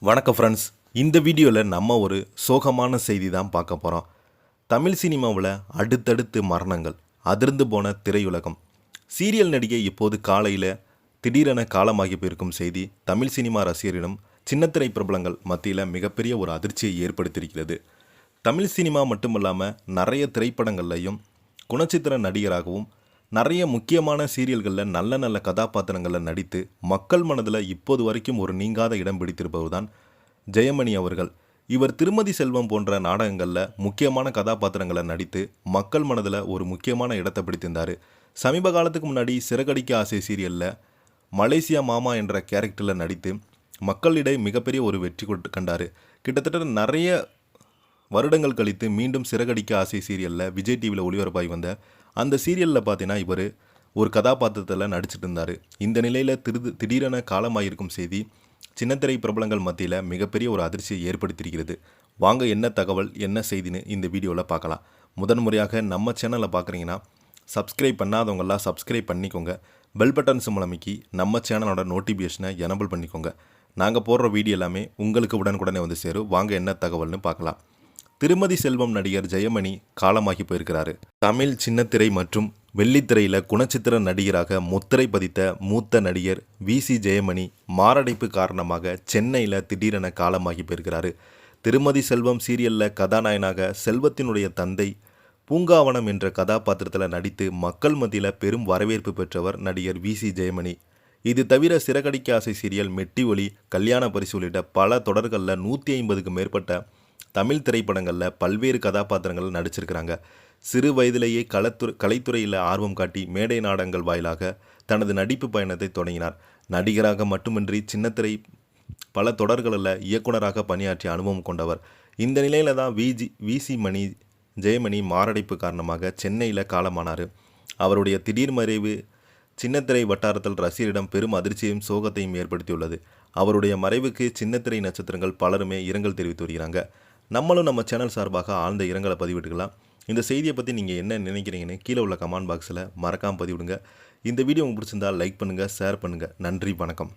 வணக்கம் ஃப்ரெண்ட்ஸ். இந்த வீடியோவில் நம்ம ஒரு சோகமான செய்தி தான் பார்க்க போகிறோம். தமிழ் சினிமாவில் அடுத்தடுத்து மரணங்கள், அதிர்ந்து போன திரையுலகம். சீரியல் நடிகை இப்போது காலையில் திடீரென காலமாகி போயிருக்கும் செய்தி தமிழ் சினிமா ரசிகரிடம் சின்னத்திரை பிரபலங்கள் மத்தியில் மிகப்பெரிய ஒரு அதிர்ச்சியை ஏற்படுத்தியிருக்கிறது. தமிழ் சினிமா மட்டுமல்லாமல் நிறைய திரைப்படங்கள்லையும் குணச்சித்திர நடிகராகவும் நிறைய முக்கியமான சீரியல்களில் நல்ல நல்ல கதாபாத்திரங்களில் நடித்து மக்கள் மனதில் இப்போது வரைக்கும் ஒரு நீங்காத இடம் பிடித்திருப்பவர் தான் ஜெயமணி அவர்கள். இவர் திருமதி செல்வம் போன்ற நாடகங்களில் முக்கியமான கதாபாத்திரங்களை நடித்து மக்கள் மனதில் ஒரு முக்கியமான இடத்தை பிடித்திருந்தார். சமீப காலத்துக்கு முன்னாடி சிறகடிக்க ஆசை சீரியலில் மலேசியா மாமா என்ற கேரக்டரில் நடித்து மக்களிடையே மிகப்பெரிய ஒரு வெற்றி கண்டார். கிட்டத்தட்ட நிறைய வருடங்கள் கழித்து மீண்டும் சிறகடிக்க ஆசை சீரியலில் விஜய் டிவியில் ஒளிபரப்பாகி வந்த அந்த சீரியலில் பார்த்தீங்கன்னா இவர் ஒரு கதாபாத்திரத்தில் நடிச்சிட்டு இருந்தார். இந்த நிலையில் திடீரென காலமாயிருக்கும் செய்தி சின்னத்திரை பிரபலங்கள் மத்தியில் மிகப்பெரிய ஒரு அதிர்ச்சியை ஏற்படுத்தியிருக்கிறது. வாங்க என்ன தகவல் என்ன செய்தின்னு இந்த வீடியோவில் பார்க்கலாம். முதன்முறையாக நம்ம சேனலை பார்க்குறீங்கன்னா சப்ஸ்கிரைப் பண்ணாதவங்களாம் சப்ஸ்கிரைப் பண்ணிக்கோங்க. பெல் பட்டன் சிம்பல் அமைக்கி நம்ம சேனலோட நோட்டிஃபிகேஷனை எனபிள் பண்ணிக்கோங்க. நாங்கள் போடுற வீடியோ எல்லாமே உங்களுக்கு உடனுக்குடனே வந்து சேரும். வாங்க என்ன தகவல்னு பார்க்கலாம். திருமதி செல்வம் நடிகர் ஜெயமணி காலமாகி போயிருக்கிறாரு. தமிழ் சின்னத்திரை மற்றும் வெள்ளித்திரையில் குணச்சித்திர நடிகராக முத்திரை பதித்த மூத்த நடிகர் VC ஜெயமணி மாரடைப்பு காரணமாக சென்னையில் திடீரென காலமாகி போயிருக்கிறாரு. திருமதி செல்வம் சீரியலில் கதாநாயகனாக செல்வத்தினுடைய தந்தை பூங்காவனம் என்ற கதாபாத்திரத்தில் நடித்து மக்கள் மத்தியில் பெரும் வரவேற்பு பெற்றவர் நடிகர் VC ஜெயமணி. இது தவிர சிறகடிக்க ஆசை சீரியல், மெட்டி ஒலி, கல்யாண பரிசு உள்ளிட்ட பல தொடர்களில் 150க்கும் மேற்பட்ட தமிழ் திரைப்படங்களில் பல்வேறு கதாபாத்திரங்கள் நடிச்சிருக்கிறாங்க. சிறு வயதிலேயே கலைத்துறையில் ஆர்வம் காட்டி மேடை நாடகங்கள் வாயிலாக தனது நடிப்பு பயணத்தை தொடங்கினார். நடிகராக மட்டுமின்றி சின்னத்திரை பல தொடர்களில் இயக்குனராக பணியாற்றிய அனுபவம் கொண்டவர். இந்த நிலையில் தான் VC ஜெயமணி மாரடைப்பு காரணமாக சென்னையில் காலமானார். அவருடைய திடீர் மறைவு சின்னத்திரை வட்டாரத்தில் ரசிகரிடம் பெரும் அதிர்ச்சியையும் சோகத்தையும் ஏற்படுத்தியுள்ளது. அவருடைய மறைவுக்கு சின்னத்திரை நட்சத்திரங்கள் பலருமே இரங்கல் தெரிவித்து வருகிறாங்க. நம்மளும் நம்ம சேனல் சார்பாக ஆழ்ந்த இரங்கலை பதிவிட்டுக்கலாம். இந்த செய்தியை பற்றி நீங்கள் என்ன நினைக்கிறீங்கன்னு கீழே உள்ள கமெண்ட் பாக்ஸில் மறக்காமல் பதிவிடுங்க. இந்த வீடியோ உங்களுக்கு பிடிச்சிருந்தால் லைக் பண்ணுங்கள், ஷேர் பண்ணுங்கள். நன்றி, வணக்கம்.